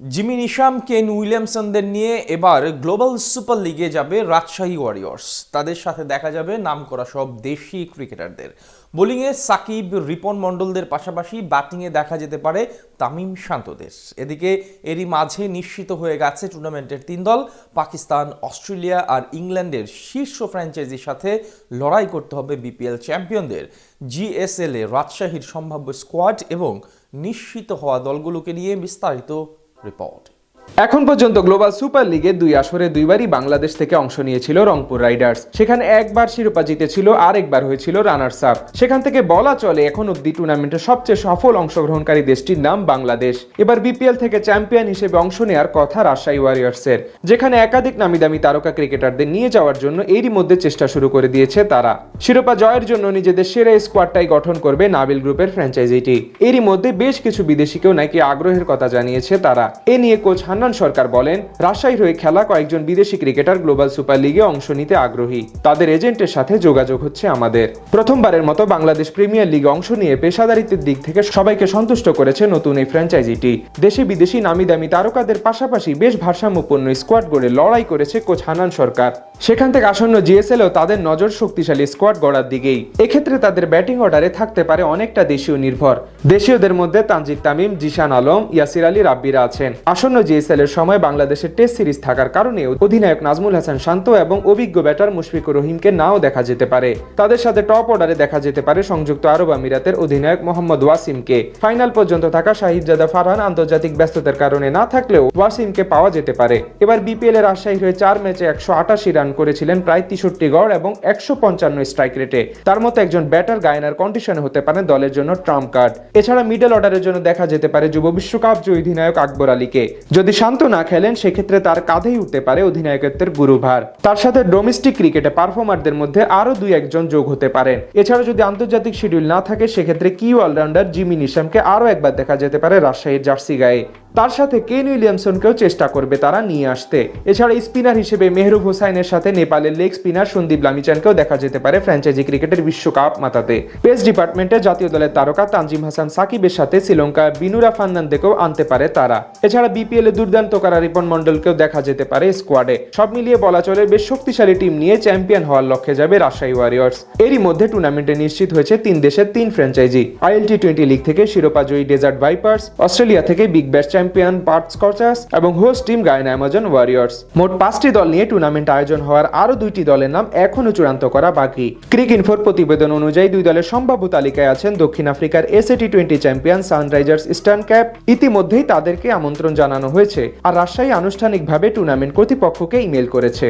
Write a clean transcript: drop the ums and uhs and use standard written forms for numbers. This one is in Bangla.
জিমি নিশাম, কেন উইলিয়ামসনদের নিয়ে এবার গ্লোবাল সুপার লিগে যাবে রাজশাহী ওয়ারিয়র্স। তাদের সাথে দেখা যাবে নামকরা সব দেশি ক্রিকেটারদের। বোলিংয়ে সাকিব, রিপন মণ্ডলদের পাশাপাশি ব্যাটিংয়ে দেখা যেতে পারে তামিম শান্তদের। এদিকে এরই মাঝে নিশ্চিত হয়ে গেছে টুর্নামেন্টের 3 দল। পাকিস্তান, অস্ট্রেলিয়া আর ইংল্যান্ডের শীর্ষ ফ্র্যাঞ্চাইজির সাথে লড়াই করতে হবে বিপিএল চ্যাম্পিয়নদের। জিএসএল এ রাজশাহীর সম্ভাব্য স্কোয়াড এবং নিশ্চিত হওয়া দলগুলোকে নিয়ে বিস্তারিত রিপোর্ট। এখন পর্যন্ত গ্লোবাল সুপার লিগে 2 আসরে 2বারই বাংলাদেশ থেকে অংশ নিয়েছিল রংপুর রাইডার্স। সেখানে একবার শিরোপা জিতেছিল আর একবার হয়েছিল রানার্স আপ। সেখান থেকে বলা চলে এখন অব্দি টুর্নামেন্টের সবচেয়ে সফল অংশগ্রহণকারী দেশটির নাম বাংলাদেশ। এবার বিপিএল থেকে চ্যাম্পিয়ন হিসেবে অংশ নেওয়ার কথা রাজশাহী ওয়ারিয়র্সের, যেখানে একাধিক নামিদামি তারকা ক্রিকেটারদের নিয়ে যাওয়ার জন্য এরই মধ্যে চেষ্টা শুরু করে দিয়েছে তারা। শিরোপা জয়ের জন্য নিজেদের সেরা স্কোয়াডটাই গঠন করবে নাবিল গ্রুপের ফ্র্যাঞ্চাইজিটি। এরই মধ্যে বেশ কিছু বিদেশিকেও নাকি আগ্রহের কথা জানিয়েছে তারা। এ নিয়ে কোচ হান্নান সরকার বলেন, রাজশাহীর হয়ে খেলা কয়েকজন বিদেশি ক্রিকেটার গ্লোবাল সুপার লিগে অংশ নিতে আগ্রহী। তাদের এজেন্টের সাথে যোগাযোগ হচ্ছে আমাদের। প্রথমবারের মতো বাংলাদেশ প্রিমিয়ার লিগে অংশ নিয়ে পেশাদারিত্বের দিক থেকে সবাইকে সন্তুষ্ট করেছে নতুন এই ফ্র্যাঞ্চাইজিটি। দেশি বিদেশি নামি দামি তারকাদের পাশাপাশি বেশ ভারসাম্যপূর্ণ স্কোয়াড গড়ে লড়াই করেছে কোচ হান্নান সরকার। সেখান থেকে আসন্ন জিএসএলও তাদের নজর শক্তিশালী স্কোয়াড গড়ার দিকেই। এক্ষেত্রে তাদের ব্যাটিং অর্ডারে থাকতে পারে অনেকটা দেশীয় নির্ভর। দেশীয়দের মধ্যে তানজিদ তামিম, জিশান আলম, ইয়াসির আলী রাব্বিরা আছেন। আসন্ন জিএসএল এর সময় বাংলাদেশের টেস্ট সিরিজ থাকার কারণে অধিনায়ক নাজমুল হাসান শান্ত এবং অভিজ্ঞ ব্যাটার মুশফিকুর রহিমকে নাও দেখা যেতে পারে। তাদের সাথে টপ অর্ডারে দেখা যেতে পারে সংযুক্ত আরব আমিরাতের অধিনায়ক মোহাম্মদ ওয়াসিমকে। ফাইনাল পর্যন্ত থাকা শাহিদজাদা ফারহান আন্তর্জাতিক ব্যস্ততার কারণে না থাকলেও ওয়াসিমকে পাওয়া যেতে পারে। এবার বিপিএল এর রাজশাহীর হয়ে 4 ম্যাচে 188 রান করেছিলেন, প্রায় 63 গড় এবং 155 স্ট্রাইক রেটে। তার মতো একজন ব্যাটার গায়নার কন্ডিশনে হতে পারে দলের জন্য ট্রাম্প কার্ড। এছাড়া মিডল অর্ডারের জন্য দেখা যেতে পারে যুব বিশ্বকাপ জয়ী অধিনায়ক আকবর আলীকে। যদি শান্ত না খেলেন সেক্ষেত্রে তার কাঁধেই উঠতে পারে অধিনায়কত্বের গুরুভার। তার সাথে ডোমেস্টিক ক্রিকেটে পারফর্মারদের মধ্যে আরো 2-1 যোগ হতে পারেন। এছাড়া যদি আন্তর্জাতিক শিডিউল না থাকে সেক্ষেত্রে কি অলরাউন্ডার জিমি নিশামকে আরো একবার দেখা যেতে পারে রাজশাহীর জার্সি গায়ে। তার সাথে কেন উইলিয়ামসনকেও চেষ্টা করবে তারা নিয়ে আসতে। এছাড়া স্পিনার হিসেবে মেহরুব হোসাইনের সাথে নেপালের লেগ স্পিনার সন্দীপ লামিচানকেও দেখা যেতে পারে ফ্র্যাঞ্চাইজি ক্রিকেটের বিশ্বকাপ মাতাতে। পেস ডিপার্টমেন্টে জাতীয় দলের তারকা তানজিম হাসান সাকিবের সাথে শ্রীলঙ্কা বিনুরা ফার্নান্দেকেও আনতে পারে তারা। এছাড়া বিপিএল এ দুর্দান্ত করা রিপন মণ্ডলকেও দেখা যেতে পারে স্কোয়াডে। সব মিলিয়ে বলা চলে বেশ শক্তিশালী টিম নিয়ে চ্যাম্পিয়ন হওয়ার লক্ষ্যে যাবে রাজশাহী ওয়ারিয়র্স। এরই মধ্যে টুর্নামেন্টে নিশ্চিত হয়েছে 3 দেশের 3 ফ্র্যাঞ্চাইজি। ILT20 লিগ থেকে শিরোপা জয়ী ডেজার্ট ভাইপার্স, অস্ট্রেলিয়া থেকে বিগ ব্যাশ চ্যাম্পিয়ন পার্থ স্কচার্স এবং host team Guyana Amazon Warriors. মোট 5টি দল নিয়ে টুর্নামেন্ট আয়োজন হওয়ার আরো 2টি দলের নাম এখনো চূড়ান্ত করা বাকি। ক্রিকইনফোর প্রতিবেদন অনুযায়ী 2 দলের সম্ভাব্য তালিকায় আছেন দক্ষিণ আফ্রিকার SAT20 champion Sunrisers eastern cap. ইতিমধ্যেই তাদেরকে আমন্ত্রণ জানানো হয়েছে আর রাজশাহী আনুষ্ঠানিকভাবে টুর্নামেন্ট কর্তৃপক্ষকে ইমেল করেছে।